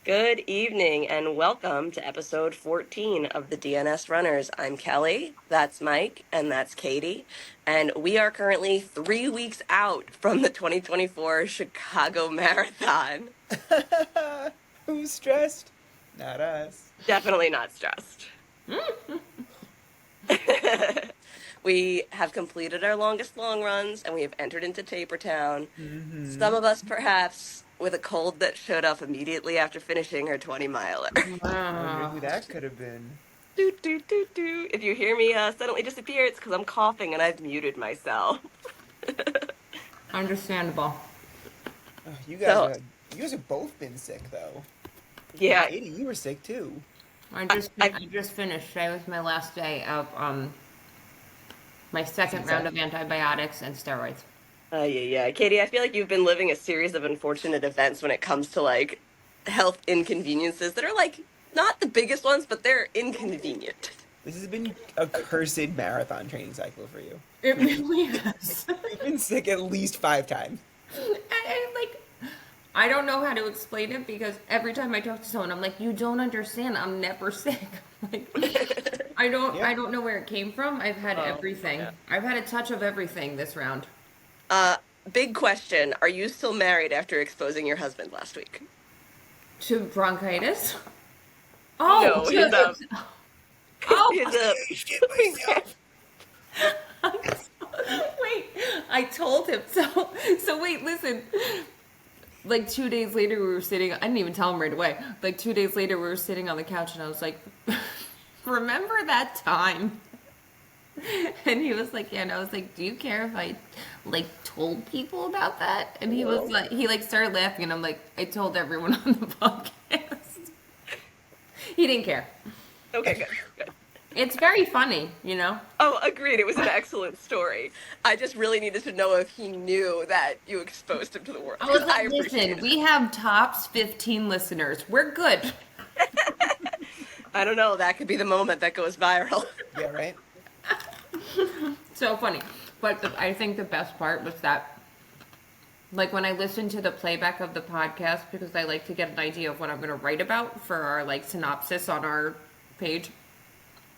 Good evening and welcome to episode 14 of the DNS Runners. I'm Kelly, that's Mike, and that's Katie. And we are currently 3 weeks out from the 2024 Chicago Marathon. Who's stressed? Not us. Definitely not stressed. We have completed our longest long runs and we have entered into Taper Town. Some of us perhaps with a cold that showed up immediately after finishing her 20-miler. Wonder who Oh, that could have been. Doot, doot, doot, doot. If you hear me suddenly disappear, it's because I'm coughing and I've muted myself. understandable. Oh, So, you guys have both been sick though. yeah, Katie, you were sick too. I I just finished. Today was my last day of my second round of antibiotics and steroids. yeah. Katie, I feel like you've been living a series of unfortunate events when it comes to like health inconveniences that are like not the biggest ones, but they're inconvenient. This has been a cursed marathon training cycle for you. It really is. You've been sick at least 5 times. I don't know how to explain it because every time I talk to someone, I'm like, "You don't understand. I'm never sick." Like, I Yeah. don't know where it came from. I've had everything. yeah. I've had a touch of everything this round. Uh, Big question. Are you still married after exposing your husband last week? To bronchitis. No, Oh, he's oh. a Wait, I told him. So wait, listen. Like 2 days later, we were sitting. I didn't even tell him right away. Like 2 days later, we were sitting on the couch, and I was like, "Remember that time?" And he was like, "Yeah." And I was like, "Do you care if I like told people about that?" And he was like, he like started laughing, and I'm like, "I told everyone on the podcast." He didn't care. Okay, good. It's very funny, you know. Oh, agreed. It was an excellent story. I just really needed to know if he knew that you exposed him to the world. I was 'Cause like, appreciate listen, it. we have tops 15 listeners. We're good. I don't know. That could be the moment that goes viral. Yeah, right? So funny. But I think the best part was that, like, when I listened to the playback of the podcast, because I like to get an idea of what I'm going to write about for our, like, synopsis on our page,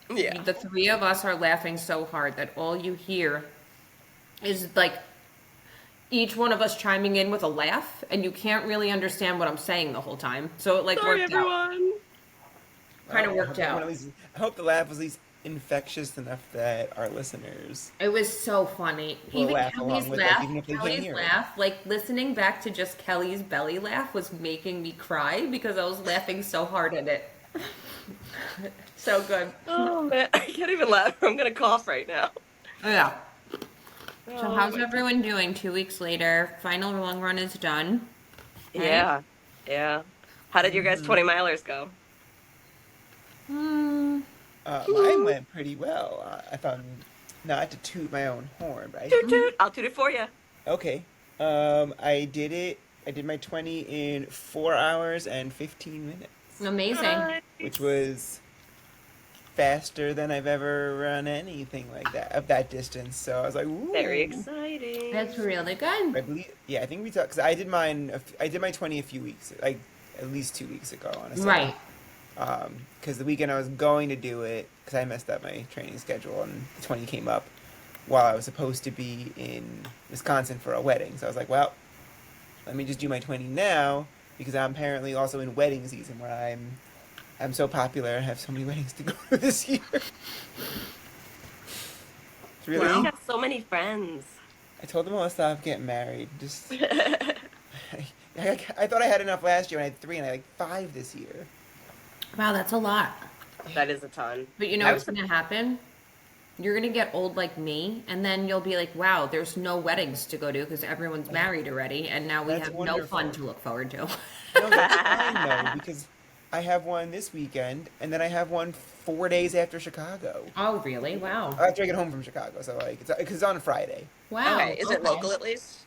Yeah. the three of us are laughing so hard that all you hear is, like, each one of us chiming in with a laugh, and you can't really understand what I'm saying the whole time. So it, like, Sorry, worked out. everyone. Kind of I worked hope everyone out. at least- I hope the laugh was at least infectious enough that our listeners It was so funny. will Even laugh Kelly's along with us, laugh, even if they can't Kelly's hear it. laugh, like listening back to just Kelly's belly laugh was making me cry because I was laughing so hard at it. So good. Oh man, I can't even laugh. I'm gonna cough right now. Yeah. So Oh, how's my- everyone doing 2 weeks later? Final long run is done. Right? Yeah. How did your guys' 20-milers go? Hmm. Mine went pretty well. I thought, not to toot my own horn, but Toot toot. I'll toot it for you. okay. I did it. I did my 20 in 4 hours and 15 minutes, Amazing. which was faster than I've ever run anything like that of that distance. So I was like, ooh. Very exciting. That's really good. I believe, yeah, I think we talked because I did mine. I did my 20 a few weeks, like at least 2 weeks ago, honestly. Right. Because the weekend I was going to do it, because I messed up my training schedule, and the 20 came up while I was supposed to be in Wisconsin for a wedding. So I was like, well, let me just do my 20 now, because I'm apparently also in wedding season where I'm so popular and have so many weddings to go to this year. It's really, You got so many friends. I told them I'll stop getting married. Just I thought I had enough last year, and I had 3, and I had like 5 this year. Wow, that's a lot. That is a ton. But you know I what's was going to happen? You're going to get old like me, and then you'll be like, wow, there's no weddings to go to because everyone's married already, and now we That's have no wonderful. fun to look forward to. No, that's fine though, because I have one this weekend, and then I have one 4 days after Chicago. Oh, really? Wow. After I get home from Chicago, so like it's on a Friday. Wow. Okay, is it local at least?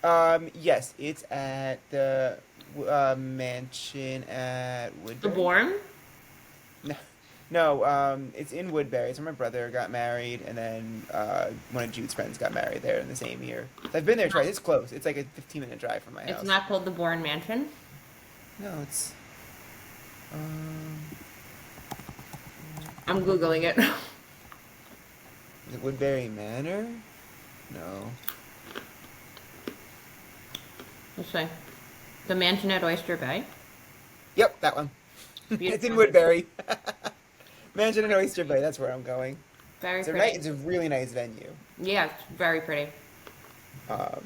Yes, it's at the mansion at The Woodbury. Bourne? No, it's in Woodbury. So my brother got married, and then one of Jude's friends got married there in the same year. I've been there twice. It's close. It's like a 15-minute drive from my house. It's not called the Bourne Mansion? No, it's Um, I'm Googling it. is it Woodbury Manor? No. Let's see. The mansion at Oyster Bay. Yep, that one. It's in Beautiful. Woodbury. Mansion and Oyster Bay. That's where I'm going. Very It's a pretty. it's a really nice venue. Yeah, it's very pretty. Um,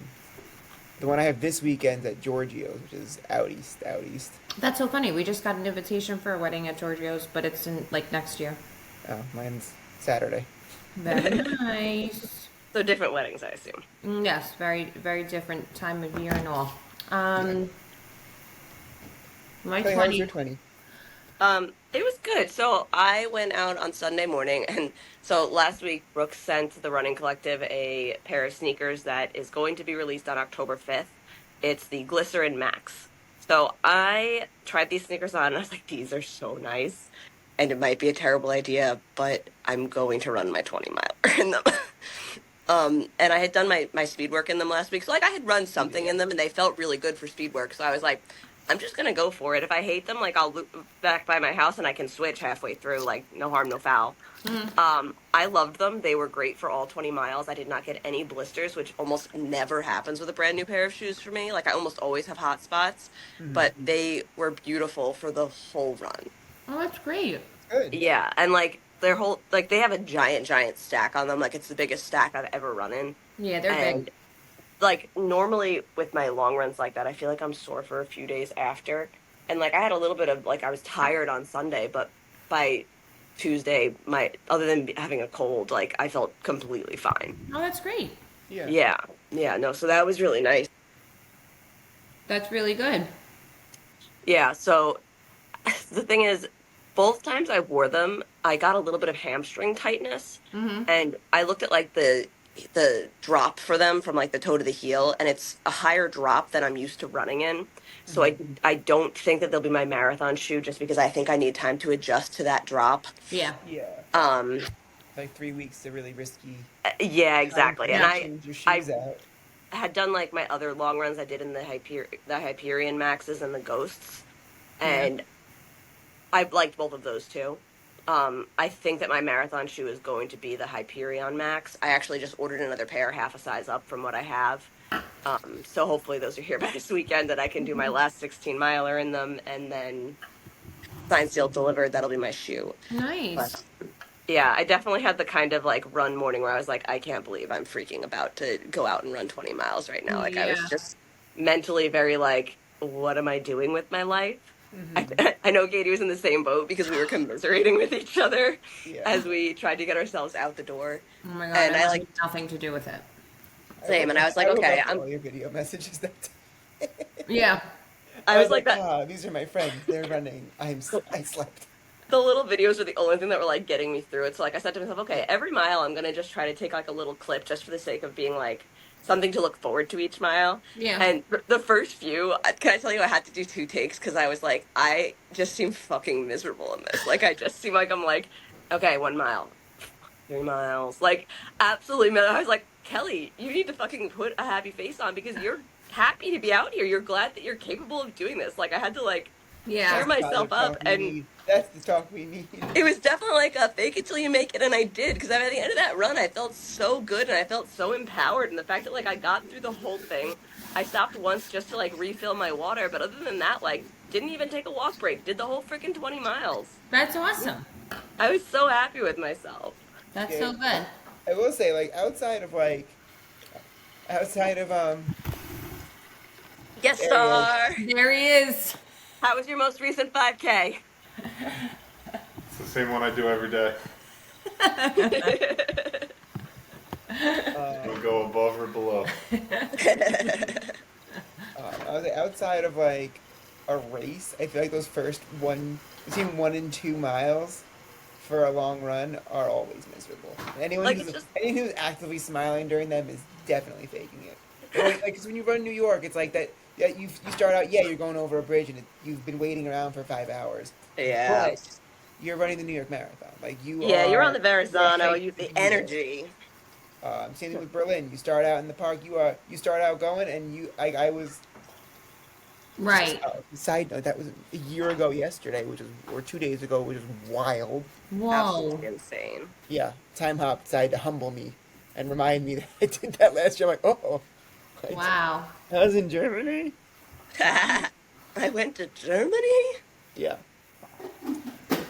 the one I have this weekend at Giorgio's, which is out east. Out east. That's so funny. We just got an invitation for a wedding at Giorgio's, but it's in like next year. Oh, mine's Saturday. Very nice. So different weddings, I assume. Yes, very very different time of year and all. My Kelly, how was 20. your 20? It was good. So I went out on Sunday morning, and so last week Brooks sent the Running Collective a pair of sneakers that is going to be released on October 5th. It's the Glycerin Max. So I tried these sneakers on, and I was like, these are so nice. And it might be a terrible idea, but I'm going to run my 20 miler in them. And I had done my speed work in them last week. So like I had run something Yeah. in them and they felt really good for speed work. So I was like, I'm just gonna go for it. If I hate them, like I'll loop back by my house and I can switch halfway through, like no harm, no foul. I loved them. They were great for all 20 miles. I did not get any blisters, which almost never happens with a brand new pair of shoes for me. Like I almost always have hot spots, Mm-hmm. but they were beautiful for the whole run. Oh, that's great. Good. Yeah, and like their whole like they have a giant stack on them. Like it's the biggest stack I've ever run in. Yeah, they're big. And like normally with my long runs like that, I feel like I'm sore for a few days after. And like I had a little bit of like I was tired on Sunday, but by Tuesday, my other than having a cold, like I felt completely fine. Oh, that's great. Yeah. Yeah. Yeah, no, so that was really nice. That's really good. Yeah, so the thing is, both times I wore them, I got a little bit of hamstring tightness, and I looked at like the drop for them from like the toe to the heel, and it's a higher drop than I'm used to running in. So I don't think that they'll be my marathon shoe just because I think I need time to adjust to that drop. Yeah. Yeah. Um, Like 3 weeks to really risky. yeah, Time exactly. to And change your I shoes out. had done like my other long runs I did in the Hyperion Maxes and the Ghosts, Yeah. and I liked both of those too. I think that my marathon shoe is going to be the Hyperion Max. I actually just ordered another pair, half a size up from what I have. So hopefully those are here by this weekend, and I can do my last 16 miler in them, and then signed, sealed, delivered. That'll be my shoe. Nice. But yeah, I definitely had the kind of like run morning where I was like, I can't believe I'm freaking about to go out and run 20 miles right now. Like I was Yeah. just mentally very like, what am I doing with my life? I know Katie was in the same boat because we were commiserating with each other Yeah. as we tried to get ourselves out the door. Oh my god, And I I had like nothing to do with it. same, and I was like, woke okay, up to I'm. all your video messages that time. Yeah. I was like that. Ah, these are my friends. They're running. I slept. The little videos were the only thing that were like getting me through it. So like I said to myself, okay, every mile I'm gonna just try to take like a little clip just for the sake of being like something to look forward to each mile. Yeah. And the first few, can I tell you, I had to do two takes because I was like, I just seem fucking miserable in this. Like I just seem like I'm like, okay, 1 mile, 3 miles, like absolutely. I was like, Kelly, you need to fucking put a happy face on because you're happy to be out here. You're glad that you're capable of doing this. Like I had to like Yeah. cheer myself up, and That's the talk we need. it was definitely like a fake it till you make it, and I did because at the end of that run, I felt so good and I felt so empowered, and the fact that like I got through the whole thing, I stopped once just to like refill my water, but other than that, like didn't even take a walk break, did the whole freaking 20 miles. That's awesome. I was so happy with myself. That's Yeah. so good. I will say, like, outside of Guest There he star. There he is. How was your most recent 5K? It's the same one I do every day. We'll go above or below. I was like, outside of like a race, I feel like those first between 1 and 2 miles for a long run are always miserable. Anyone Like, who's it's just- anyone who's actively smiling during them is definitely faking it. Like, 'cause when you run New York, it's like that. Yeah, you start out. Yeah, you're going over a bridge and you've been waiting around for 5 hours. Yeah. But you're running the New York Marathon. Like you. Yeah, you're on are- the Verrazano, right you to the do energy. this. Same thing with Berlin. You start out in the park. You start out going, and I was Right. Side note, that was a year ago yesterday, or 2 days ago, which is wild. Whoa. Absolutely insane. Yeah, time hop decided to humble me and remind me that I did that last year. I'm like, oh, Wow. I was in Germany. I went to Germany? Yeah.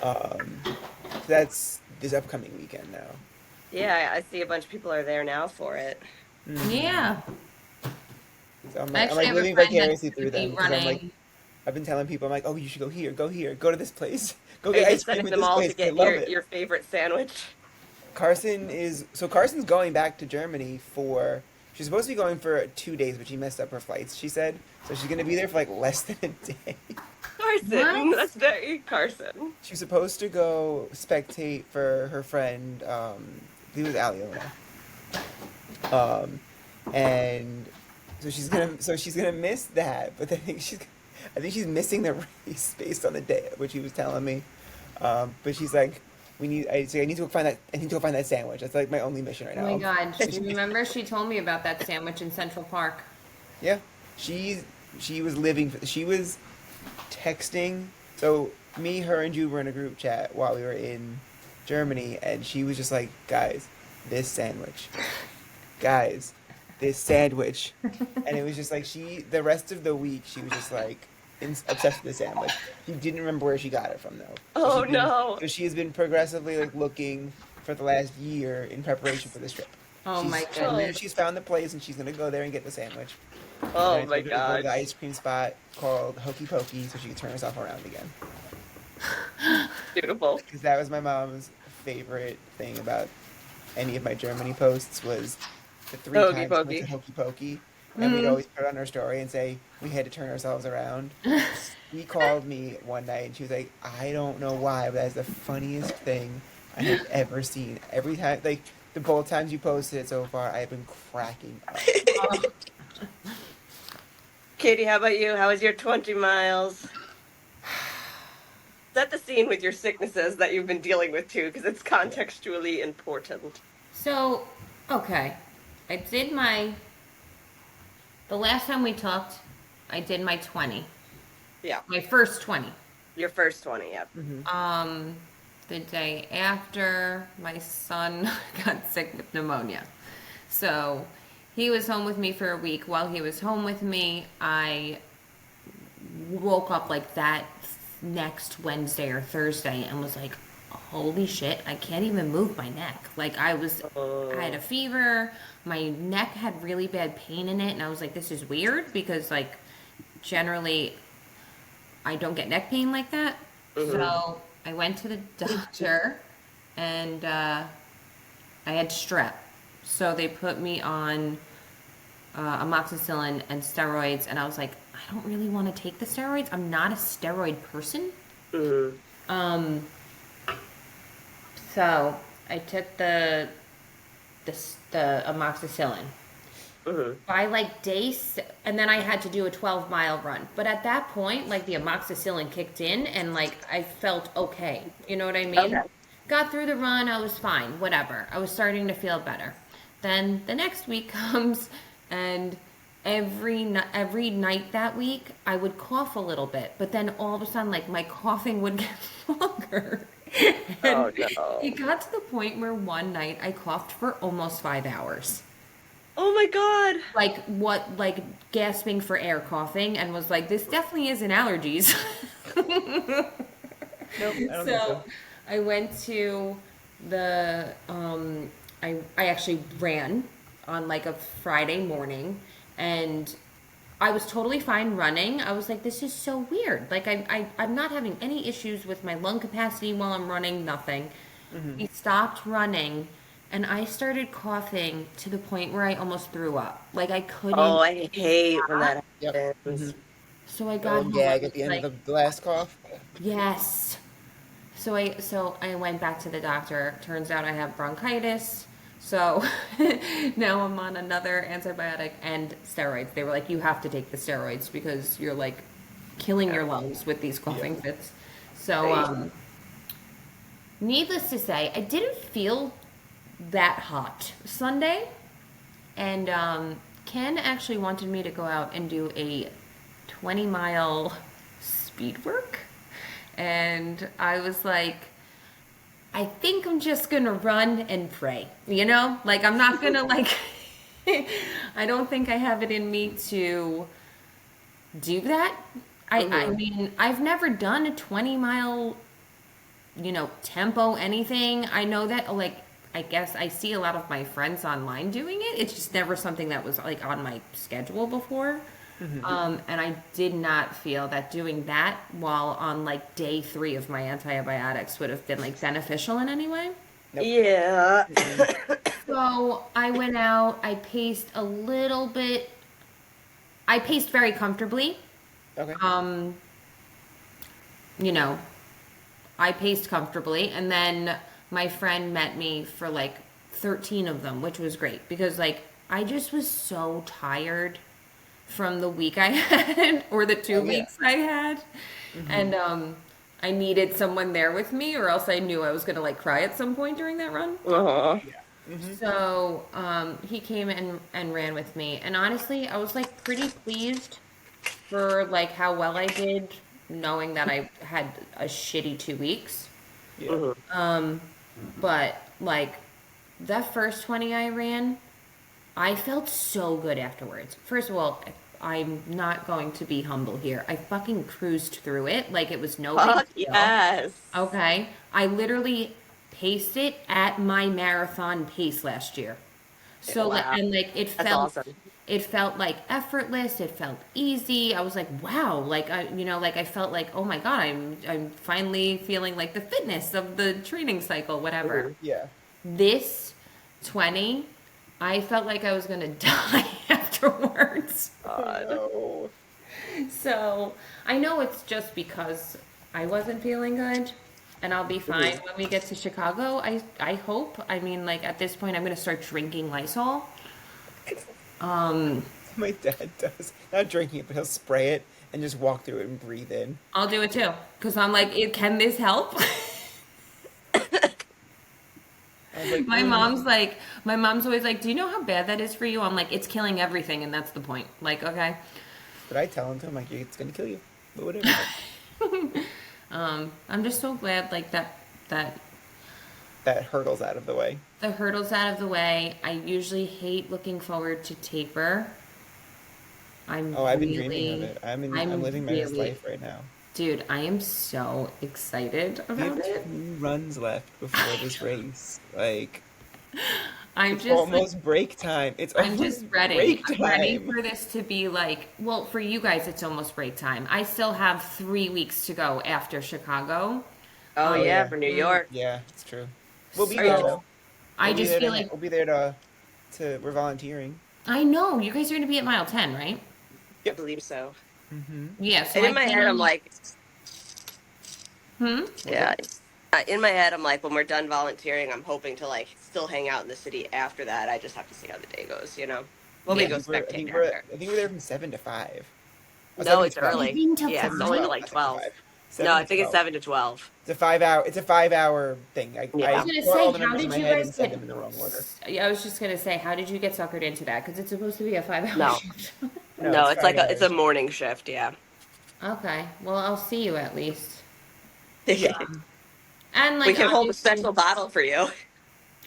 So that's this upcoming weekend now. Yeah, I see a bunch of people are there now for it. Yeah. So I I'm actually like have a living friend that's vicariously going to through them be because running. I've been telling people, I'm like, oh, you should go to this place, go Are you get ice just cream sending at them this all to place 'cause I get love it. your favorite sandwich? Carson's going back to Germany for. She's supposed to be going for 2 days, but she messed up her flights. She said so. She's gonna be there for like less than a day. Carson, What? that's very Carson. She's supposed to go spectate for her friend. I think it was Aliona. And so she's gonna miss that. But I think she's missing the race based on the day, which he was telling me. But she's like, I need to go find that. I need to go find that sandwich. That's like my only mission right Oh now. my God. You remember she told me about that sandwich in Central Park? Yeah, she she was living. She was texting. So me, her, and Jude were in a group chat while we were in Germany, and she was just like, "Guys, this sandwich, guys, this sandwich," and it was just like The rest of the week, she was just like obsessed with the sandwich. She didn't remember where she got it from though. Oh no. So she has been progressively like looking for the last year in preparation for this trip. Oh my She believes goodness. she's found the place and she's gonna go there and get the sandwich. And Oh I my told her to go to god. the ice cream spot called Hokey Pokey so she could turn herself around again. Beautiful. Because that was my mom's favorite thing about any of my Germany posts was the three Hokey times we went to pokey. Hokey Pokey. And we'd always put it on our story and say we had to turn ourselves around. She called me one night and she was like, I don't know why, but that's the funniest thing I have ever seen. Every time, like, the both times you posted it so far, I've been cracking up. Oh, Katie, how about you? How was your 20 miles? Set the scene with your sicknesses that you've been dealing with too, because it's contextually important. so, okay. I did the last time we talked, I did my 20. Yeah. My first 20. Your first 20, yeah. The day after, my son got sick with pneumonia. So he was home with me for a week. While he was home with me, I woke up like that next Wednesday or Thursday and was like, holy shit, I can't even move my neck. Like I had a fever. My neck had really bad pain in it. And I was like, this is weird because like generally I don't get neck pain like that. So I went to the doctor and I had strep. So they put me on amoxicillin and steroids, and I was like, I don't really want to take the steroids. I'm not a steroid person. Um, so I took the amoxicillin. By like and then I had to do a 12-mile run. But at that point, like the amoxicillin kicked in, and like I felt okay. You know what I mean? Okay. Got through the run. I was fine. Whatever. I was starting to feel better. Then the next week comes, and every night that week I would cough a little bit, but then all of a sudden like my coughing would get longer. Oh And no. it got to the point where one night I coughed for almost 5 hours. Oh my god. Like gasping for air coughing, and was like, this definitely isn't allergies. Nope, I don't think So so. I went to the I actually ran on like a Friday morning, and I was totally fine running. I was like, this is so weird. Like I'm not having any issues with my lung capacity while I'm running, nothing. We stopped running, and I started coughing to the point where I almost threw up. Like I Oh, couldn't. I hate when that Yep. happens. So I The got little home. I gag was at the end like, of the last cough. yes. So I went back to the doctor. Turns out I have bronchitis. So now I'm on another antibiotic and steroids. They were like, you have to take the steroids because you're like killing your lungs with these coughing fits. So needless to say, I didn't feel that hot Sunday. And Ken actually wanted me to go out and do a 20-mile speed work. And I was like, I think I'm just gonna run and pray, you know? Like, I'm not gonna, like, I don't think I have it in me to do that. I mean, I've never done a 20-mile, tempo anything. I know that, like, I guess I see a lot of my friends online doing it. It's just never something that was, like, on my schedule before. And I did not feel that doing that while on, like, day 3 of my antibiotics would have been, like, beneficial in any way. Nope. Yeah. So I went out, I paced a little bit. I paced very comfortably. Okay. You know, I paced comfortably, and then my friend met me for like 13 of them, which was great because like I just was so tired from the week I had or the 2 weeks I had. And I needed someone there with me or else I knew I was going to like cry at some point during that run. Uh-huh. So he came and ran with me, and honestly, I was like pretty pleased for like how well I did, knowing that I had a shitty 2 weeks. Yeah. But like that first 20 I ran, I felt so good afterwards. First of all, I'm not going to be humble here. I fucking cruised through it like it was no Fuck big deal. yes. Okay. I literally paced it at my marathon pace last year. So Wow. and like That's awesome. it felt like effortless, it felt easy. I was like, wow, like I felt like, oh my God, I'm finally feeling like the fitness of the training cycle, whatever. Yeah. This 20, I felt like I was gonna die afterwards. God. No. So I know it's just because I wasn't feeling good, and I'll be fine when we get to Chicago. I hope. I mean, like at this point, I'm gonna start drinking Lysol. My dad does. Not drinking it, but he'll spray it and just walk through it and breathe in. I'll do it too, because I'm like, can this help? I was like, My mom's always like, do you know how bad that is for you? I'm like, it's killing everything, and that's the point. Like, okay. But I tell him, I'm like, it's gonna kill you. But whatever. I'm just so glad like that That hurdle's out of the way. the hurdle's out of the way. I usually hate looking forward to taper. I've been dreaming of it. I'm living my best really- life right now. Dude, I am so excited We have about it. 2 runs left before this race. Like, I'm it's just almost break time. It's I'm almost just ready. break I'm ready time. for this to be like, well, for you guys, it's almost break time. I still have 3 weeks to go after Chicago. Oh, yeah, yeah. for New York. Yeah, it's true. We'll be So, there though. I We'll be just there feel to- like, we'll be there to we're volunteering. I know, you guys are going to be at mile 10, right? I believe so. Yeah, so And in I my plan head, on- I'm like, Hmm? yeah. In my head, I'm like, when we're done volunteering, I'm hoping to like still hang out in the city after that. I just have to see how the day goes, you know? Well, we Yeah. go I spectate think after. we're there from 7 to 5. Oh, No, 7 to it's 12. early. Seven to Yeah, it's five? only to Not like 7 to 12. 5. No, 7 I to think it's 12. 7 to 12. It's a 5-hour thing. Yeah. I was gonna brought all say, the how numbers in did my you head guys and said get? them in the wrong order. Yeah, I was just gonna say, how did you get suckered into that? Because it's supposed to be a 5-hour No. shift. No, it's like 5 it's a hours. morning shift, yeah. Okay, well, I'll see you at least. Yeah. And like, We can hold a obviously- special bottle for you.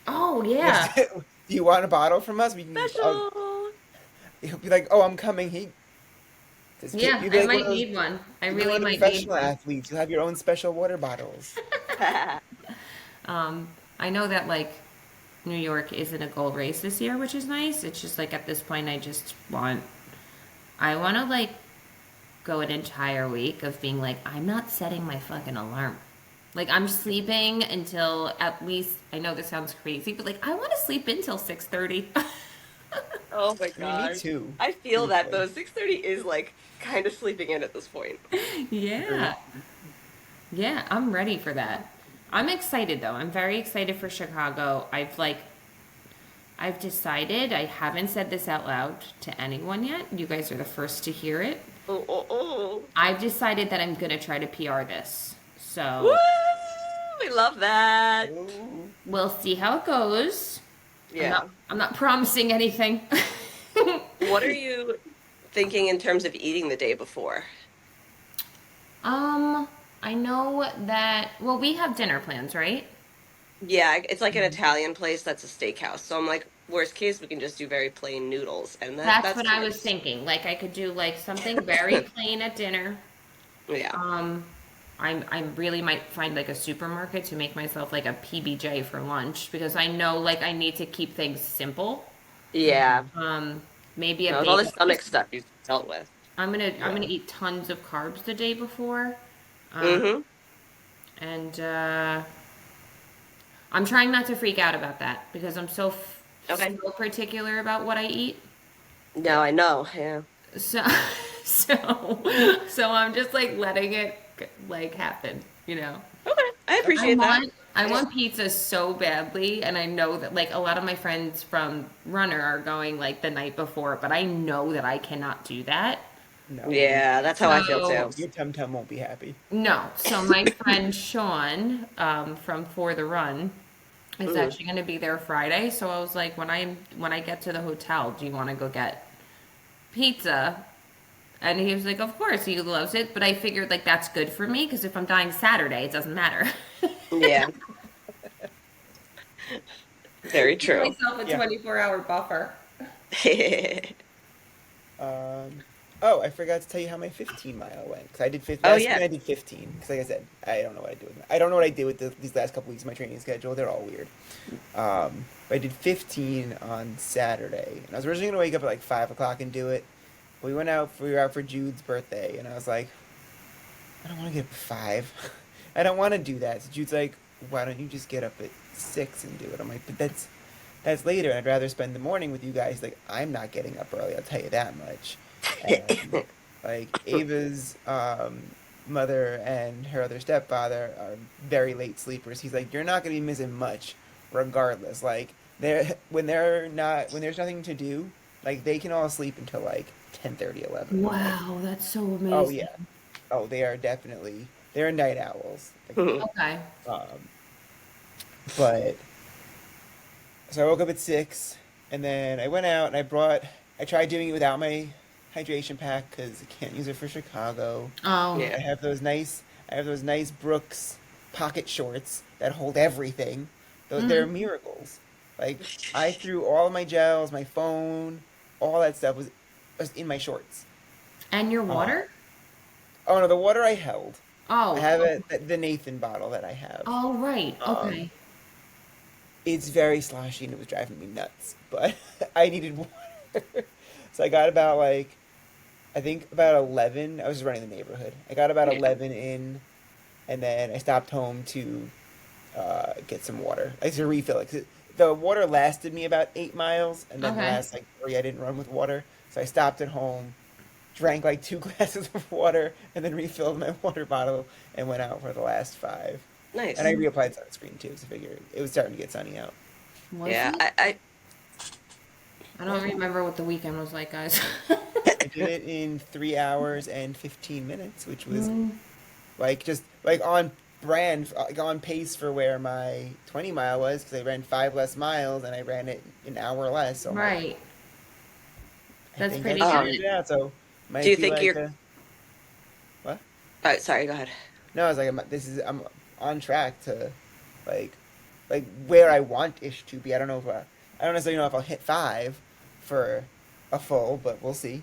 Oh yeah. Do you want a bottle from us? We can. Special. He'll be like, "Oh, I'm coming." Yeah, you'll be I like one might of those- need one. I you'll be really one of the might need professional one. athletes. You'll have your own special water bottles. I know that like New York isn't a goal race this year, which is nice. It's just like at this point, I want to like go an entire week of being like, I'm not setting my fucking alarm. Like I'm sleeping until at least, I know this sounds crazy, but like I want to sleep until 6:30. Oh my I mean, god. me too. I feel that though. Truthfully. 6:30 is like kind of sleeping in at this point. Yeah. Yeah, I'm ready for that. I'm excited though. I'm very excited for Chicago. I've decided, I haven't said this out loud to anyone yet. You guys are the first to hear it. Oh, oh, oh. I've decided that I'm going to try to PR this. So Woo! We love that. Ooh. we'll see how it goes. Yeah. I'm not promising anything. What are you thinking in terms of eating the day before? I know that. Well, we have dinner plans, right? Yeah, it's like an Italian place that's a steakhouse. So I'm like, worst case, we can just do very plain noodles, and That's that's what I was carbs. thinking. Like I could do like something very plain at dinner. Yeah. Um, I really might find like a supermarket to make myself like a PBJ for lunch because I know like I need to keep things simple. Yeah. Um, Maybe a No, with all the bagel. stomach stuff you've dealt with. I'm gonna Yeah. eat tons of carbs the day before. Um, Mm-hmm. and I'm trying not to freak out about that because I'm Okay. so particular about what I eat. No, I know. Yeah. So so I'm just like letting it like happen, you know. Okay. I Okay. appreciate that. I Yeah. want pizza so badly, and I know that like a lot of my friends from Runner are going like the night before, but I know that I cannot do that. No, Yeah, that's how I feel So too. your tum tum won't be happy. no, so my friend Sean from For the Run is Hmm. actually going to be there Friday. So I was like, when I get to the hotel, do you want to go get pizza? And he was like, of course, he loves it. But I figured like that's good for me because if I'm dying Saturday, it doesn't matter. Yeah. Very Give true. myself a Yeah. 24-hour buffer. Um, oh, I forgot to tell you how my 15-mile went because I did Oh last yeah. weekend I did 15 because like I said I don't know what I do with I don't know what I did with these last couple weeks of my training schedule. They're all weird. But I did 15 on Saturday, and I was originally gonna wake up at like 5 o'clock and do it. We were out for Jude's birthday, and I was like, I don't want to get up at 5. I don't want to do that. So Jude's like, why don't you just get up at 6 and do it? I'm like, but that's later. And I'd rather spend the morning with you guys. Like, I'm not getting up early. I'll tell you that much. And like Ava's mother and her other stepfather are very late sleepers. He's like, you're not gonna be missing much, regardless. Like when there's nothing to do, like they can all sleep until like 10:30, 11 at night. Wow, that's so Oh amazing. yeah. Oh, they're night owls. Like, Okay. um, but so I woke up at 6, and then I went out and I tried doing it without my hydration pack because I can't use it for Chicago. Oh, Yeah. I have those nice Brooks pocket shorts that hold everything. They're mhm. miracles. Like I threw all of my gels, my phone, all that stuff was in my shorts. And your Uh, water? oh no, the water I held. I Oh, have oh, the Nathan bottle that I have. oh, right. Um, Okay. it's very sloshy and it was driving me nuts, but I needed water. So I got about like I think about 11. I was just running the neighborhood. I got about Yeah. 11 in, and then I stopped home to get some water. I to refill it. 'Cause the water lasted me about 8 miles, and then the Okay. last like 3 I didn't run with water. So I stopped at home, drank like 2 glasses of water, and then refilled my water bottle and went out for the last 5. And I Nice. reapplied sunscreen too, because I figured it was starting to get sunny out. Was Yeah. it? I don't What? remember what the weekend was like, guys. I did it in 3 hours and 15 minutes, which was Mm, like just like on brand, like on pace for where my 20-mile was because I ran 5 less miles and I ran it an hour less. So I'm like, right. I That's think I pretty figured Um, it out. So do might you be think like you're? a what? Oh, sorry. Go ahead. No, I was like, I'm on track to like where I want ish to be. I don't necessarily know if I'll hit 5 for a full, but we'll see.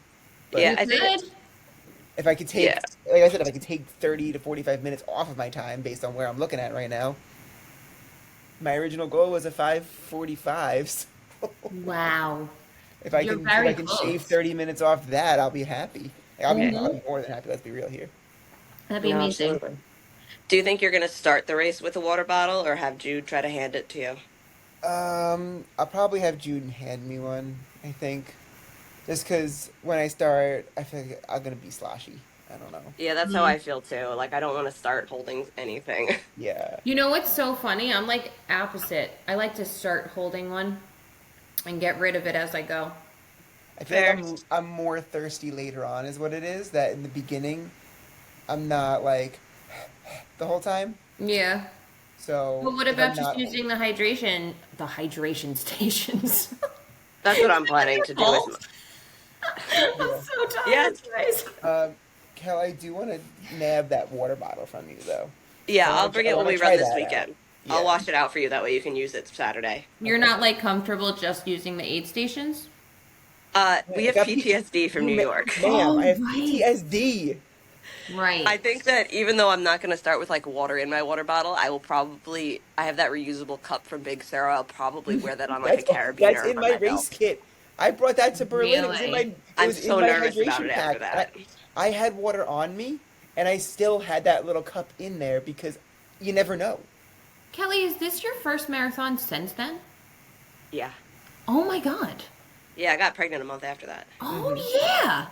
Yeah, But You I think could? it's if I could yeah. take, like I said, if I could take 30 to 45 minutes off of my time based on where I'm looking at right now, my original goal was a 5:45. So Wow. You're if I very can shave close. 30 minutes off that, I'll be happy. Like, Yeah. I'll be more than happy. Let's be real here. That'd be No, amazing. absolutely. Do you think you're gonna start the race with a water bottle, or have Jude try to hand it to you? I'll probably have Jude hand me one. I think just because when I start, I feel like I'm gonna be sloshy. I don't know. Yeah, that's how Mm. I feel too. Like I don't want to start holding anything. Yeah, You know what's so funny? I'm like opposite. I like to start holding one and get rid of it as I go. I feel like Fair. I'm more thirsty later on, is what it is. That in the beginning, I'm not like the whole time. Yeah. So But what if I'm about just not, using the hydration stations? That's what I'm planning to do with. Cold? I'm so tired, Yes. guys. Kel, I do want to nab that water bottle from you, though. Yeah, I I'll want to, bring I it when want we to run try this that out. weekend. I'll Yeah. wash it out for you. That way you can use it Saturday. You're Okay. not like comfortable just using the aid stations? We I have got PTSD from you, New York. ma'am. I Oh, have right. PTSD. Right. I think that even though I'm not going to start with like water in my water bottle, I have that reusable cup from Big Sarah. I'll probably wear that on like a That's carabiner in on my my race belt. kit. I brought that to Berlin. Really? It I'm was in so my nervous about hydration it after pack. And that. I had water on me, and I still had that little cup in there because you never know. Kelly, is this your first marathon since then? Yeah. Oh my god. Yeah, I got pregnant a month after that. Oh yeah.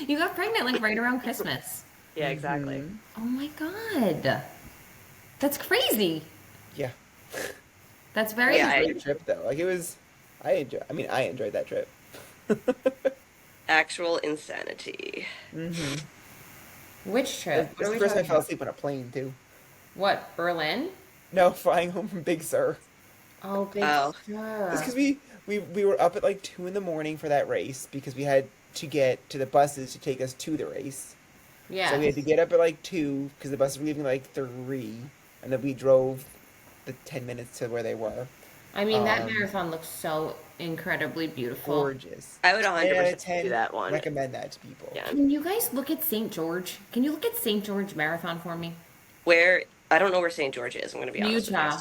You got pregnant like right around Christmas. Yeah, exactly. Mm-hmm. Oh my god. That's crazy. Yeah. That's That very was Yeah, a I- great trip, though. Like, it was. I enjoyed that trip. Actual insanity. Mm-hmm. Which trip? What That's are the we first time I talking fell about? asleep on a plane, too. What, Berlin? No, flying home from Big Sur. Oh, Big Oh. It's because Sur. we were up at like 2 in the morning for that race because we had to get to the buses to take us to the race. So we Yeah. had to get up at like 2 because the buses were leaving like 3, and then we drove the 10 minutes to where they were. I mean, that Um, marathon looks so incredibly beautiful. Gorgeous. I would 10 out 100% of do 10. that one. Recommend that to people. Yeah. Can you guys look at St. George? Can you look at St. George Marathon for me? Where I don't know where St. George is. I'm going to be honest with you. Utah.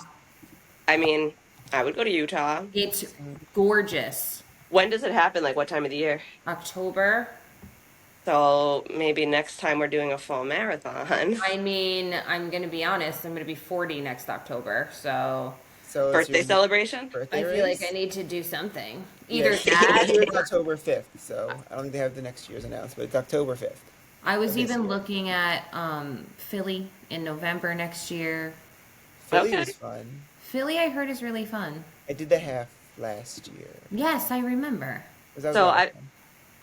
I mean, I would go to Utah. It's gorgeous. When does it happen? Like what time of the year? October. So maybe next time we're doing a fall marathon. I mean, I'm going to be honest, I'm going to be 40 next October, so So it's Birthday your celebration? birthday I feel race? like I need to do something. Yeah, Either this that year it's October 5th, so I don't think they have the next year's announced, but it's October 5th. I was this even year. looking at Philly in November next year. Philly Okay. was fun. Philly, I heard, is really fun. I did the half last year. Yes, I remember. That was So a lot of fun.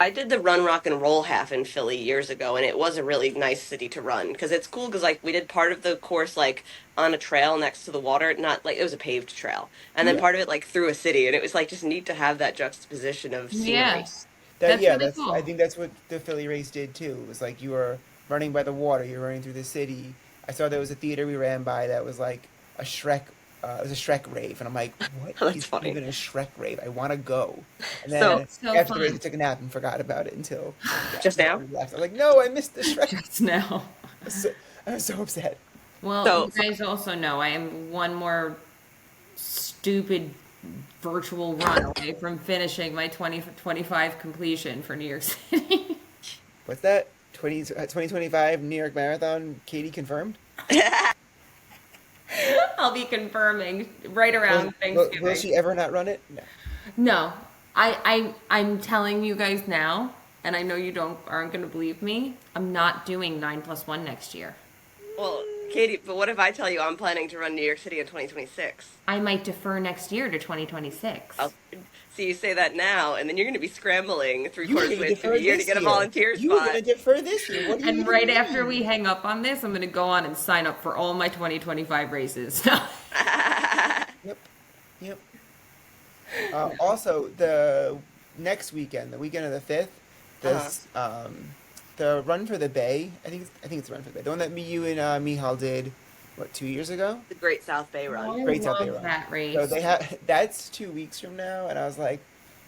I did the Run Rock and Roll half in Philly years ago, and it was a really nice city to run because it's cool because like we did part of the course like on a trail next to the water, not like it was a paved trail, and then Yeah. part of it like through a city, and it was like just neat to have that juxtaposition of scenery. Yeah. That's really cool. I think that's what the Philly race did too. It was like you were running by the water, you were running through the city. I saw there was a theater we ran by that was like a Shrek. It was a Shrek rave, and I'm like, what That's is funny. even a Shrek rave? I want to go. And So- then That's so after the race, fun. I took a nap and forgot about it until Just now? we left. I was like, no, I missed the Shrek. Just now. I was so upset. Well, So- you guys also know I am one more stupid virtual run away from finishing my 2025 completion for New York City. What's that? 2025 New York Marathon. Katie confirmed. I'll be confirming right around Will Thanksgiving. she ever not run it? No. No, I'm telling you guys now, and I know you aren't going to believe me. I'm not doing 9+1 next year. Well, Katie, but what if I tell you I'm planning to run New York City in 2026? I might defer next year to 2026. I'll see you say that now, and then you're going to be scrambling three You were quarters gonna way through the defer year to this get a year. volunteer You were spot. gonna defer this year. What do you And right mean? after we hang up on this, I'm going to go on and sign up for all my 2025 races. Yep. Yep. Also, the next weekend, the weekend of the 5th, this the Run for the Bay. I think it's the Run for the Bay. The one that you and Mihal did, what, 2 years ago? The Great South Bay Run. I Great South Bay love Run. that race. So they have that's 2 weeks from now, and I was like,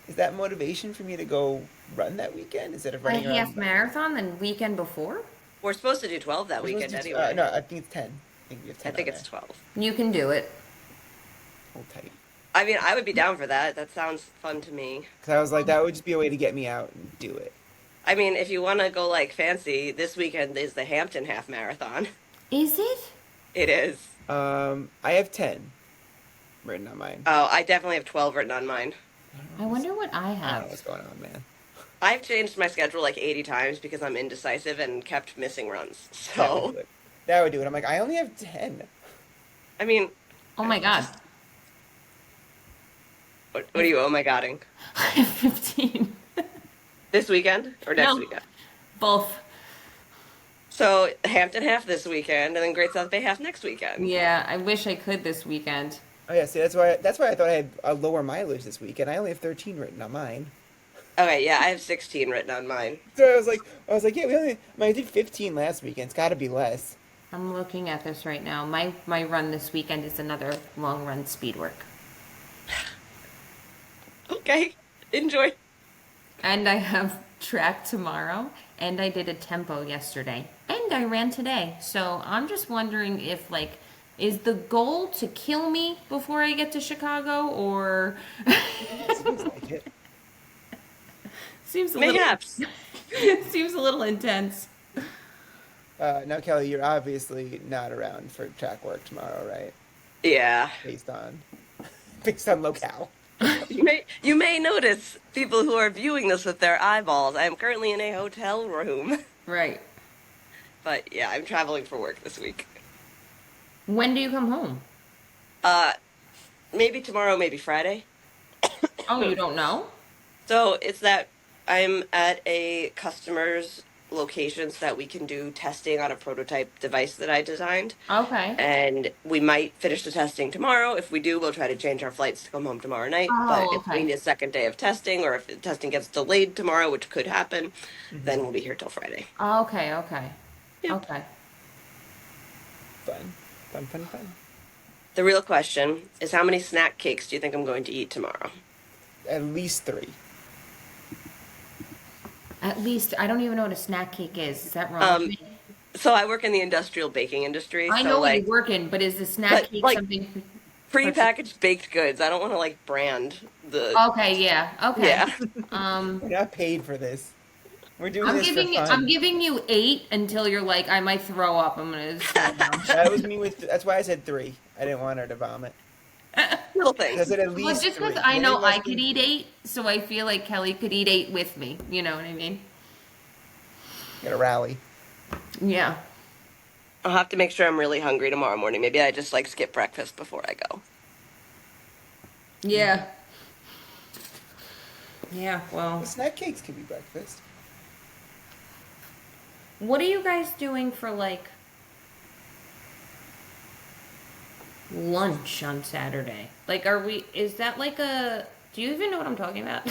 is that motivation for me to go run that weekend instead of A running half around? marathon the weekend before? We're supposed to do 12 that We're weekend supposed to- anyway. no, I think it's 10. I think we have 10. I think on it's there. 12. You can do it. Hold tight. I mean, I would be down for that. That sounds fun to me. Because I was like, that would just be a way to get me out and do it. I mean, if you want to go like fancy, this weekend is the Hampton Half Marathon. Is it? It is. I have 10 written on mine. Oh, I definitely have 12 written on mine. I wonder what I I don't know have. what's going on, man. I've changed my schedule like 80 times because I'm indecisive and kept missing runs. That would So, do it. That would do it. I'm like, I only have 10. I mean, Oh my god. what are you, oh my godding? I have 15. This weekend or next No. weekend? Both. So, Hampton Half this weekend and then Great South Bay Half next weekend. Yeah, I wish I could this weekend. Oh yeah, see, that's why I thought I had a lower mileage this week, and I only have 13 written on mine. Okay, yeah, I have 16 written on mine. So I was like, yeah, I did 15 last weekend. It's got to be less. I'm looking at this right now. My run this weekend is another long run speed work. Okay, enjoy. And I have track tomorrow, and I did a tempo yesterday, and I ran today. So I'm just wondering if, like, is the goal to kill me before I get to Chicago, or Seems like it. seems a little Mayhaps. seems a little intense. Now, Kelly, you're obviously not around for track work tomorrow, right? Yeah. Based on based on locale. You may notice people who are viewing this with their eyeballs. I am currently in a hotel room. Right. But yeah, I'm traveling for work this week. When do you come home? Uh maybe tomorrow, maybe Friday. Oh, you don't know? So it's that I'm at a customer's location so that we can do testing on a prototype device that I designed. Okay. And we might finish the testing tomorrow. If we do, we'll try to change our flights to come home tomorrow night. But Oh, if we okay. need a second day of testing, or if the testing gets delayed tomorrow, which could happen, then Mm-hmm. we'll be here till Friday. Okay, okay. Yep. Okay. Fun, fun, fun, fun. The real question is, how many snack cakes do you think I'm going to eat tomorrow? At least 3. At least I don't even know what a snack cake is. Is that wrong? Um, so I work in the industrial baking industry, I so know where you're like, working, but is the snack but cake like something? prepackaged baked goods. I don't want to like brand the. Okay, yeah, okay. Yeah. Um, We're not paid for this. We're doing I'm this for giving you, I'm fun. giving you 8 until you're like, I might throw up. I'm gonna slow down. That was me with. That's why I said 3. I didn't want her to vomit. Little I things. said at Well, least just 3. because I Any know less I could than- eat 8, so I feel like Kelly could eat 8 with me. You know what I mean? Gotta rally. Yeah. I'll have to make sure I'm really hungry tomorrow morning. Maybe I just like skip breakfast before I go. Yeah. Yeah, well. The snack cakes can be breakfast. What are you guys doing for like lunch on Saturday? Like, is that like do you even know what I'm talking about?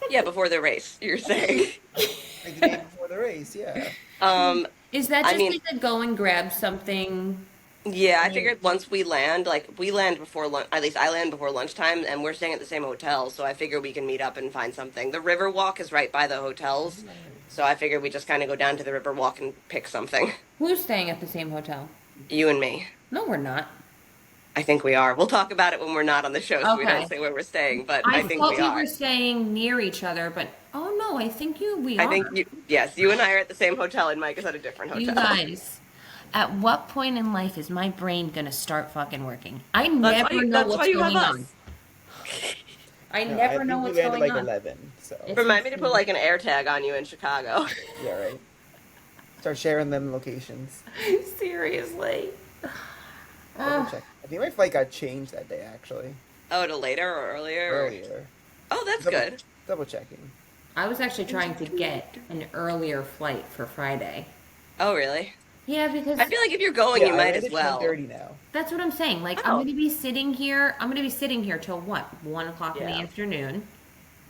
Yeah, before the race, you're saying. Like the day before the race, yeah. Um, Is that I just mean, like a go and grab something? yeah, I figured once we land, like we land before lunch, at least I land before lunchtime, and we're staying at the same hotel, so I figure we can meet up and find something. The river walk is right by the hotels, so I figured we just kind of go down to the river walk and pick something. Who's staying at the same hotel? You and me. No, we're not. I think we are. We'll talk about it when we're not on the show, so we don't Okay. say where we're staying, but I I think thought we we are. were staying near each other, but oh no, I think we I are. think yes, you and I are at the same hotel, and Mike is at a different You hotel. guys, at what point in life is my brain gonna start fucking working? I That's why never know that's why what's you have going on. us. I No, never I know think what's we landed going like on. 11. So It's Remind me to put insane. like an air tag on you in Chicago. yeah, right. Start sharing them locations. Seriously. Double check. I think my flight got changed that day actually. Oh, to later or earlier? Earlier. Oh, that's Double, good. double checking. I was actually trying to get an earlier flight for Friday. Oh, really? Yeah, because I feel like if you're going, Yeah, you I might landed as well. 10:30 now. that's what I'm saying. Like, Oh. I'm gonna be sitting here. I'm gonna be sitting here till what? 1 o'clock in the Yeah. afternoon,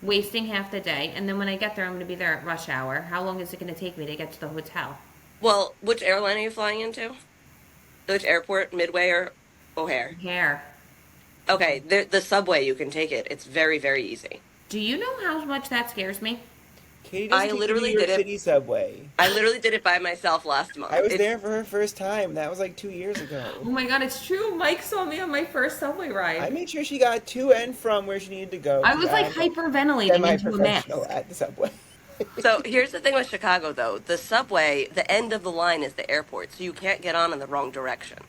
wasting half the day, and then when I get there, I'm gonna be there at rush hour. How long is it gonna take me to get to the hotel? Well, which airline are you flying into? Which airport? Midway or O'Hare? Hair. Okay, the subway, you can take it. It's very, very easy. Do you know how much that scares me? Katie doesn't I take the literally New York did it. City subway. I literally did it by myself last month. I was It's- there for her first time. That was like 2 years ago. Oh my god, it's true. Mike saw me on my first subway ride. I made sure she got to and from where she needed to go. I was like I'm hyperventilating into a mask. semi-professional at the subway. So here's the thing with Chicago, though. The subway, the end of the line is the airport, so you can't get on in the wrong direction.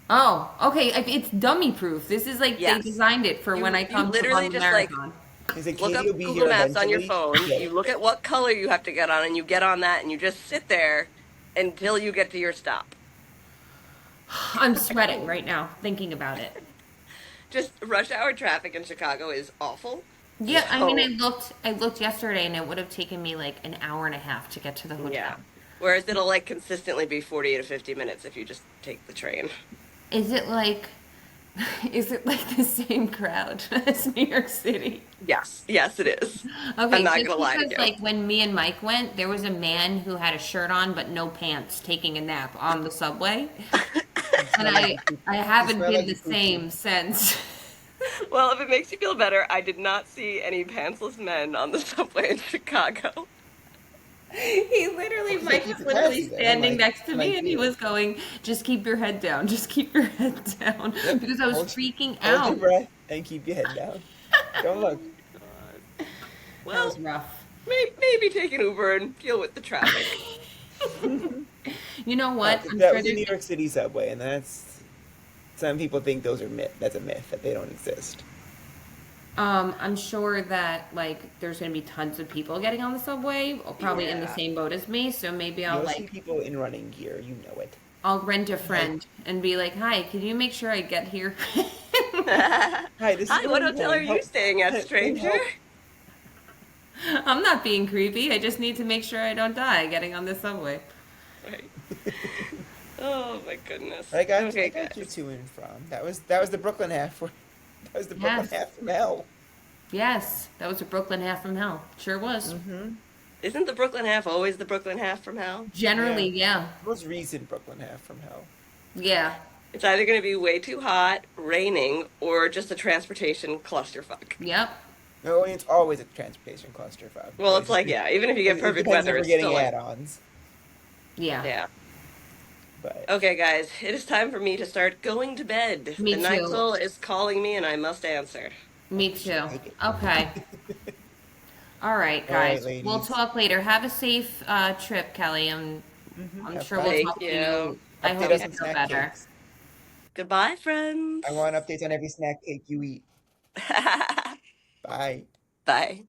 Oh, okay. It's dummy proof. This is like Yes. they designed it for You- when I you come to literally run the just, like, marathon. He said, Look Katie up will be Google here Maps on your eventually. phone. Yeah. You look at what color you have to get on, and you get on that, and you just sit there until you get to your stop. I'm sweating right now thinking about it. Just rush hour traffic in Chicago is awful. Yeah, I mean, So- I looked yesterday, and it would have taken me like an hour and a half to get to the hotel. Yeah. Whereas it'll like consistently be 40 to 50 minutes if you just take the train. Is it like Is it like the same crowd as New York City? Yes, yes, it is. I'm Okay, not just gonna lie to because you. like when me and Mike went, there was a man who had a shirt on but no pants taking a nap on the subway. You And smell like you poop. I You haven't smell been like the you poopy. same since. Well, if it makes you feel better, I did not see any pantsless men on the subway in Chicago. He literally, Well, so Mike keep was your literally classes then. standing Like next to me Mike and he did. was going, just keep your head down, just keep your head down. Yep. Because I was Hold, freaking hold your out. breath and keep your head down. Don't Oh look. my God. That was Well, rough. maybe take an Uber and deal with the traffic. You know what? I'm That sure was the there's New York City subway, and that's some people think those are myth. That's a myth that they don't exist. I'm sure that like there's gonna be tons of people getting on the subway, or probably in the Yeah. same boat as me. So maybe I'll You'll see like people in running gear. You know it. I'll rent a Hi, friend and be like, "Hi, can you make sure I get here?" hi. This is Hi, what going hotel are home. you Help. staying at, I need stranger? help. I'm not being creepy. I just need to make sure I don't die getting on this subway. Right. Oh my goodness. I Okay, got you guys. to and from. That was the Brooklyn half for that was the Brooklyn Yes, half from hell. yes, that was a Brooklyn half from hell. Sure was. Mm-hmm. Isn't the Brooklyn half always the Brooklyn half from hell? Yeah. Generally, yeah, Most recent Brooklyn half from hell. yeah, It's either going to be way too hot, raining, or just a transportation clusterfuck. yep. No, it's always a transportation clusterfuck. Well, it's like, yeah, even if you get It perfect depends if weather, we're it's getting still like, add-ons, Yeah, yeah. but Okay, guys, it is time for me to start going to bed. The me night too. soul is calling me and I must answer. Me you should too. take it. Okay. All right, All right, guys. We'll ladies. talk later. Have a safe trip, Kelly. I'm Have sure we'll fun. Thank talk to you. you. I Update hope us you on feel snack better. cakes. Goodbye, I friends. want updates on every snack cake you eat. Bye. Bye.